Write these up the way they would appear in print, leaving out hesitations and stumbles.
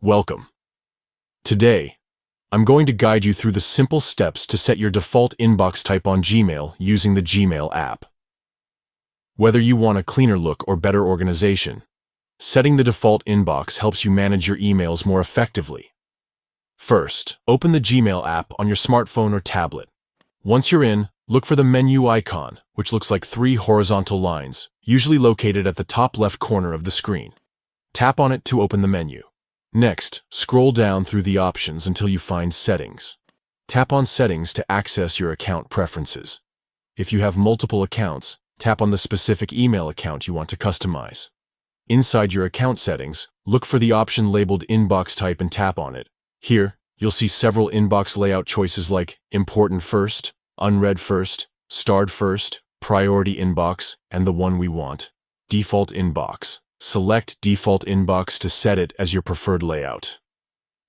Welcome. Today, I'm going to guide you through the simple steps to set your default inbox type on Gmail using the Gmail app. Whether you want a cleaner look or better organization, setting the default inbox helps you manage your emails more effectively. First, open the Gmail app on your smartphone or tablet. Once you're in, look for the menu icon, which looks like 3 horizontal lines, usually located at the top left corner of the screen. Tap on it to open the menu. Next, scroll down through the options until you find Settings. Tap on Settings to access your account preferences. If you have multiple accounts, tap on the specific email account you want to customize. Inside your account settings, look for the option labeled Inbox Type and tap on it. Here, you'll see several inbox layout choices like Important First, Unread First, Starred First, Priority Inbox, and the one we want, Default Inbox. Select Default Inbox to set it as your preferred layout.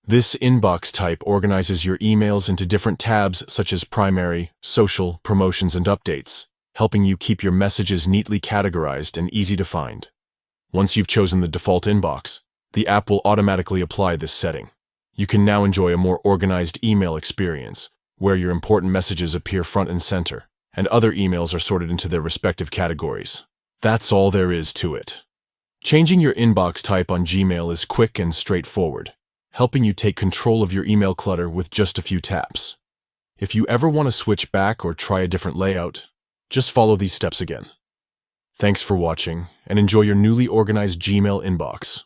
This inbox type organizes your emails into different tabs such as Primary, Social, Promotions, and Updates, helping you keep your messages neatly categorized and easy to find. Once you've chosen the default inbox, the app will automatically apply this setting. You can now enjoy a more organized email experience, where your important messages appear front and center, and other emails are sorted into their respective categories. That's all there is to it. Changing your inbox type on Gmail is quick and straightforward, helping you take control of your email clutter with just a few taps. If you ever want to switch back or try a different layout, just follow these steps again. Thanks for watching, and enjoy your newly organized Gmail inbox.